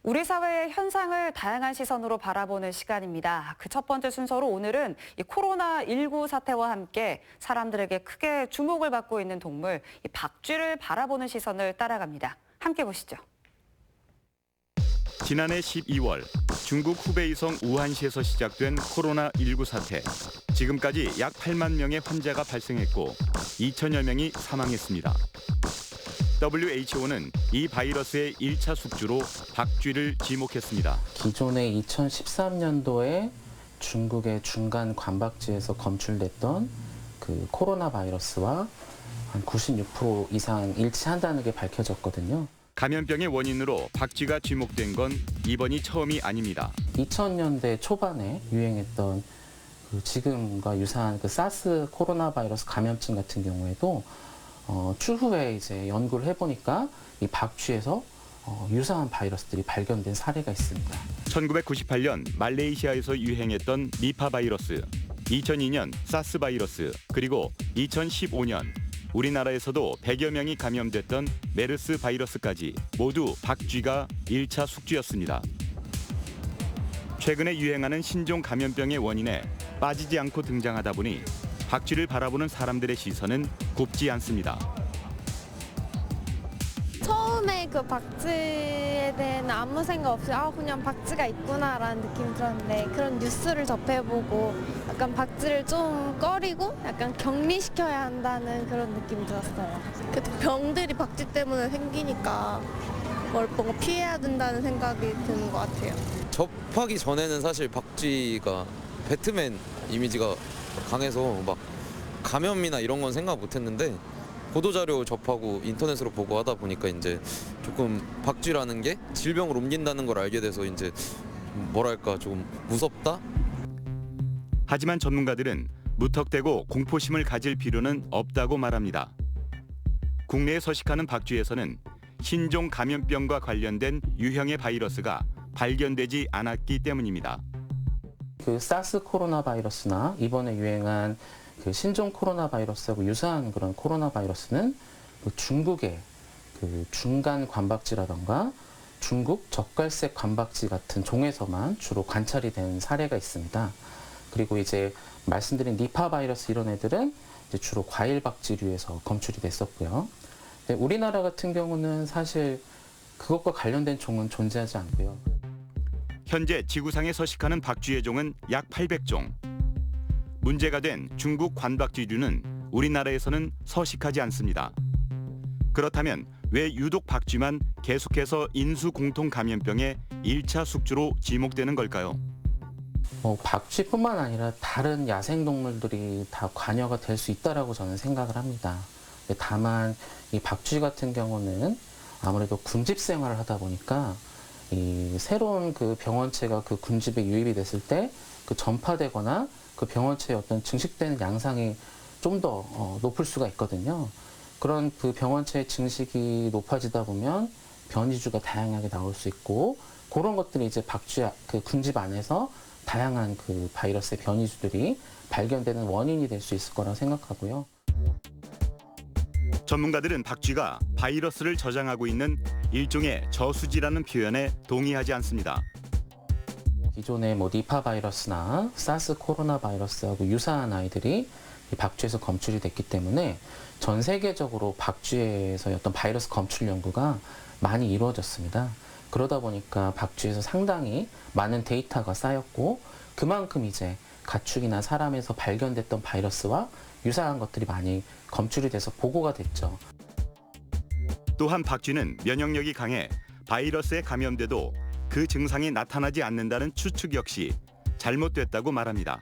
우리 사회의 현상을 다양한 시선으로 바라보는 시간입니다. 그 첫 번째 순서로 오늘은 이 코로나19 사태와 함께 사람들에게 크게 주목을 받고 있는 동물, 이 박쥐를 바라보는 시선을 따라갑니다. 함께 보시죠. 지난해 12월 중국 후베이성 우한시에서 시작된 코로나19 사태. 지금까지 약 8만 명의 환자가 발생했고 2천여 명이 사망했습니다. WHO는 이 바이러스의 1차 숙주로 박쥐를 지목했습니다. 기존에 2013년도에 중국의 중간 관박지에서 검출됐던 그 코로나 바이러스와 한 96% 이상 일치한다는 게 밝혀졌거든요. 감염병의 원인으로 박쥐가 지목된 건 이번이 처음이 아닙니다. 2000년대 초반에 유행했던 그 지금과 유사한 그 사스 코로나 바이러스 감염증 같은 경우에도 추후에 이제 연구를 해보니까 이 박쥐에서 유사한 바이러스들이 발견된 사례가 있습니다. 1998년 말레이시아에서 유행했던 니파 바이러스, 2002년 사스 바이러스, 그리고 2015년 우리나라에서도 100여 명이 감염됐던 메르스 바이러스까지 모두 박쥐가 1차 숙주였습니다. 최근에 유행하는 신종 감염병의 원인에 빠지지 않고 등장하다 보니 박쥐를 바라보는 사람들의 시선은 곱지 않습니다. 처음에 그 박쥐에 대한 아무 생각 없이 그냥 박쥐가 있구나라는 느낌이 들었는데 그런 뉴스를 접해보고 약간 박쥐를 좀 꺼리고 약간 격리시켜야 한다는 그런 느낌이 들었어요. 그래도 병들이 박쥐 때문에 생기니까 뭔가 피해야 된다는 생각이 드는 것 같아요. 접하기 전에는 사실 박쥐가 배트맨 이미지가 강해서 막 감염이나 이런 건 생각 못 했는데 보도자료 접하고 인터넷으로 보고 하다 보니까 이제 조금 박쥐라는 게 질병을 옮긴다는 걸 알게 돼서 이제 뭐랄까 좀 무섭다? 하지만 전문가들은 무턱대고 공포심을 가질 필요는 없다고 말합니다. 국내에 서식하는 박쥐에서는 신종 감염병과 관련된 유형의 바이러스가 발견되지 않았기 때문입니다. 그 사스 코로나 바이러스나 이번에 유행한 그 신종 코로나 바이러스하고 유사한 그런 코로나 바이러스는 그 중국의 그 중간 관박쥐라던가 중국 적갈색 관박쥐 같은 종에서만 주로 관찰이 된 사례가 있습니다. 그리고 이제 말씀드린 니파 바이러스 이런 애들은 이제 주로 과일박쥐류에서 검출이 됐었고요. 근데 우리나라 같은 경우는 사실 그것과 관련된 종은 존재하지 않고요. 현재 지구상에 서식하는 박쥐의 종은 약 800종. 문제가 된 중국 관박쥐류는 우리나라에서는 서식하지 않습니다. 그렇다면 왜 유독 박쥐만 계속해서 인수 공통 감염병의 1차 숙주로 지목되는 걸까요? 박쥐뿐만 아니라 다른 야생동물들이 다 관여가 될 수 있다라고 저는 생각을 합니다. 다만 이 박쥐 같은 경우는 아무래도 군집 생활을 하다 보니까 이 새로운 그 병원체가 그 군집에 유입이 됐을 때 그 전파되거나 그 병원체의 어떤 증식되는 양상이 좀 더 높을 수가 있거든요. 그런 그 병원체의 증식이 높아지다 보면 변이주가 다양하게 나올 수 있고 그런 것들이 이제 박쥐 그 군집 안에서 다양한 그 바이러스의 변이주들이 발견되는 원인이 될 수 있을 거라고 생각하고요. 전문가들은 박쥐가 바이러스를 저장하고 있는 일종의 저수지라는 표현에 동의하지 않습니다. 기존의 니파 바이러스나 사스 코로나 바이러스하고 유사한 아이들이 이 박쥐에서 검출이 됐기 때문에 전 세계적으로 박쥐에서의 어떤 바이러스 검출 연구가 많이 이루어졌습니다. 그러다 보니까 박쥐에서 상당히 많은 데이터가 쌓였고 그만큼 이제 가축이나 사람에서 발견됐던 바이러스와 유사한 것들이 많이 검출이 돼서 보고가 됐죠. 또한 박쥐는 면역력이 강해 바이러스에 감염돼도 그 증상이 나타나지 않는다는 추측 역시 잘못됐다고 말합니다.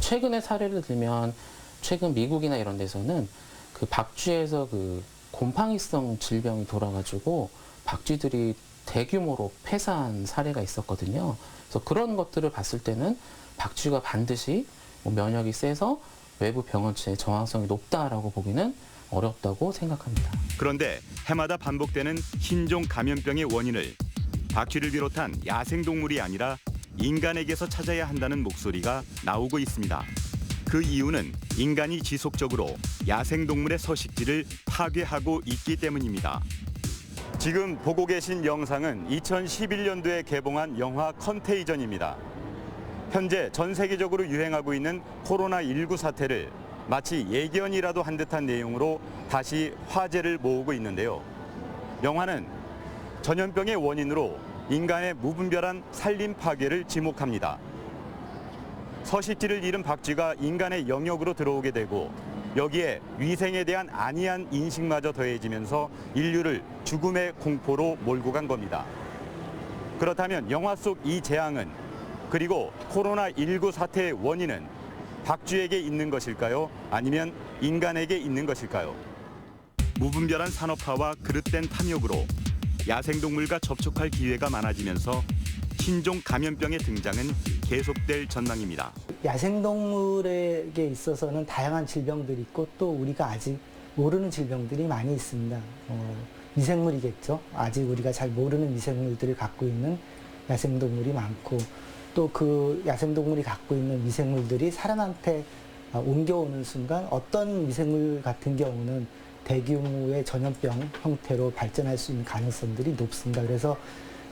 최근의 사례를 들면 최근 미국이나 이런 데서는 그 박쥐에서 그 곰팡이성 질병이 돌아가지고 박쥐들이 대규모로 폐사한 사례가 있었거든요. 그래서 그런 것들을 봤을 때는 박쥐가 반드시 면역이 세서 외부 병원체의 저항성이 높다라고 보기는 어렵다고 생각합니다. 그런데 해마다 반복되는 신종 감염병의 원인을 박쥐를 비롯한 야생동물이 아니라 인간에게서 찾아야 한다는 목소리가 나오고 있습니다. 그 이유는 인간이 지속적으로 야생동물의 서식지를 파괴하고 있기 때문입니다. 지금 보고 계신 영상은 2011년도에 개봉한 영화 컨테이전입니다. 현재 전 세계적으로 유행하고 있는 코로나19 사태를 마치 예견이라도 한 듯한 내용으로 다시 화제를 모으고 있는데요. 영화는 전염병의 원인으로 인간의 무분별한 산림 파괴를 지목합니다. 서식지를 잃은 박쥐가 인간의 영역으로 들어오게 되고 여기에 위생에 대한 안이한 인식마저 더해지면서 인류를 죽음의 공포로 몰고 간 겁니다. 그렇다면 영화 속 이 재앙은 그리고 코로나19 사태의 원인은 박쥐에게 있는 것일까요? 아니면 인간에게 있는 것일까요? 무분별한 산업화와 그릇된 탐욕으로 야생동물과 접촉할 기회가 많아지면서 신종 감염병의 등장은 계속될 전망입니다. 야생동물에게 있어서는 다양한 질병들이 있고 또 우리가 아직 모르는 질병들이 많이 있습니다. 미생물이겠죠. 아직 우리가 잘 모르는 미생물들을 갖고 있는 야생동물이 많고 또 그 야생동물이 갖고 있는 미생물들이 사람한테 옮겨오는 순간 어떤 미생물 같은 경우는 대규모의 전염병 형태로 발전할 수 있는 가능성들이 높습니다. 그래서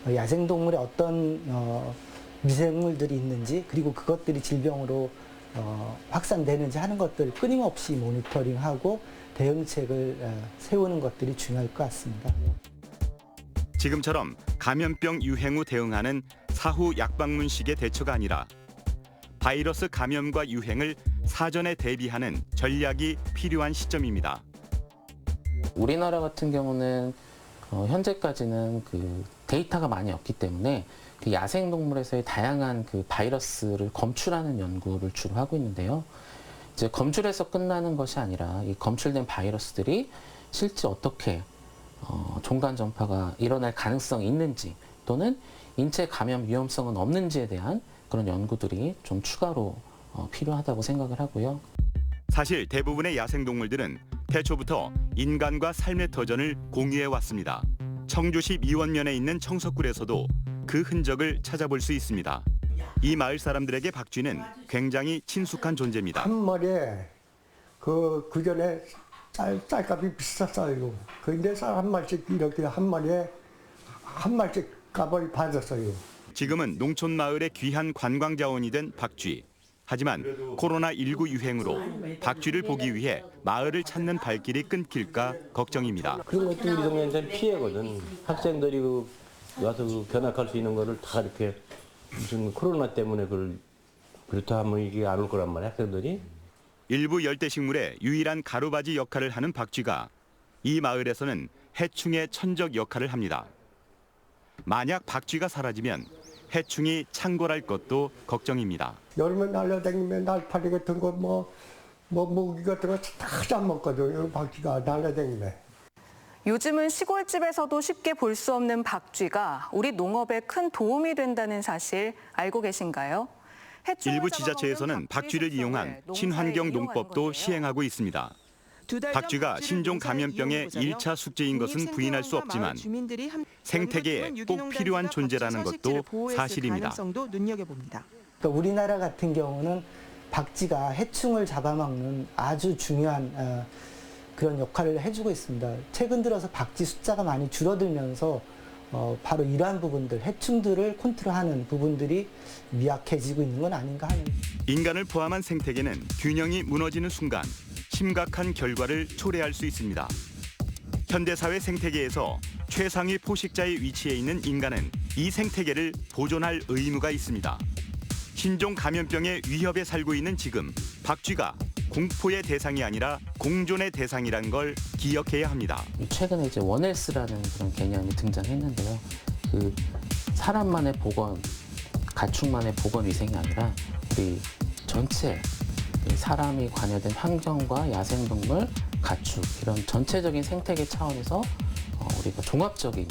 야생동물에 어떤 미생물들이 있는지 그리고 그것들이 질병으로 확산되는지 하는 것들을 끊임없이 모니터링하고 대응책을 세우는 것들이 중요할 것 같습니다. 지금처럼 감염병 유행 후 대응하는 사후 약방문식의 대처가 아니라 바이러스 감염과 유행을 사전에 대비하는 전략이 필요한 시점입니다. 우리나라 같은 경우는 현재까지는 그 데이터가 많이 없기 때문에 그 야생동물에서의 다양한 그 바이러스를 검출하는 연구를 주로 하고 있는데요. 이제 검출해서 끝나는 것이 아니라 이 검출된 바이러스들이 실제 어떻게 종간 전파가 일어날 가능성이 있는지 또는 인체 감염 위험성은 없는지에 대한 그런 연구들이 좀 추가로 필요하다고 생각을 하고요. 사실 대부분의 야생동물들은 태초부터 인간과 삶의 터전을 공유해 왔습니다. 청주시 미원면에 있는 청석굴에서도 그 흔적을 찾아볼 수 있습니다. 이 마을 사람들에게 박쥐는 굉장히 친숙한 존재입니다. 한 마리에 그 전에 쌀값이 비쌌어요. 근데 쌀 한 마리씩 이렇게 한 마리에 한 마리씩 값을 받았어요. 지금은 농촌 마을의 귀한 관광 자원이 된 박쥐. 하지만 코로나19 유행으로 박쥐를 보기 위해 마을을 찾는 발길이 끊길까 걱정입니다. 그런 것도 우리 동네는 피해거든. 학생들이 와서 견학할 수 있는 거를 다 이렇게 무슨 코로나 때문에 그렇다 하면 이게 안 올 거란 말이야, 학생들이. 일부 열대식물의 유일한 가루바지 역할을 하는 박쥐가 이 마을에서는 해충의 천적 역할을 합니다. 만약 박쥐가 사라지면 해충이 창궐할 것도 걱정입니다. 여름에 날려다니면 날파리 같은 거 모기 같은 거 다 잡먹거든요. 박쥐가 날려다니면. 요즘은 시골집에서도 쉽게 볼 수 없는 박쥐가 우리 농업에 큰 도움이 된다는 사실 알고 계신가요? 일부 지자체에서는 박쥐를 이용한 친환경 농법도 시행하고 있습니다. 박쥐가 신종 감염병의 1차 숙제인 것은 부인할 수 없지만 생태계에 꼭 필요한 존재라는 것도 사실입니다. 그러니까 우리나라 같은 경우는 박쥐가 해충을 잡아먹는 아주 중요한 그런 역할을 해주고 있습니다. 최근 들어서 박쥐 숫자가 많이 줄어들면서 바로 이러한 부분들, 해충들을 컨트롤하는 부분들이 미약해지고 있는 건 아닌가 하는. 인간을 포함한 생태계는 균형이 무너지는 순간 심각한 결과를 초래할 수 있습니다. 현대사회 생태계에서 최상위 포식자의 위치에 있는 인간은 이 생태계를 보존할 의무가 있습니다. 신종 감염병의 위협에 살고 있는 지금 박쥐가 공포의 대상이 아니라 공존의 대상이란 걸 기억해야 합니다. 최근에 이제 원헬스라는 그런 개념이 등장했는데요. 그 사람만의 보건, 가축만의 보건 위생이 아니라 우리 전체 사람이 관여된 환경과 야생동물, 가축 이런 전체적인 생태계 차원에서 우리가 종합적인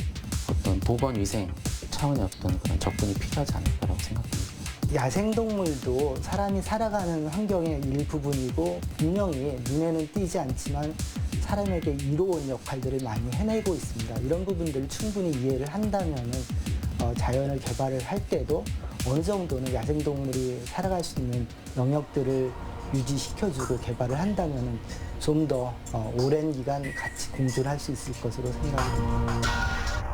어떤 보건 위생 차원의 어떤 그런 접근이 필요하지 않을까라고 생각합니다. 야생동물도 사람이 살아가는 환경의 일부분이고 분명히 눈에는 띄지 않지만 사람에게 이로운 역할들을 많이 해내고 있습니다. 이런 부분들을 충분히 이해를 한다면 자연을 개발을 할 때도 어느 정도는 야생동물이 살아갈 수 있는 영역들을 유지시켜주고 개발을 한다면 좀 더 오랜 기간 같이 공존할 수 있을 것으로 생각합니다.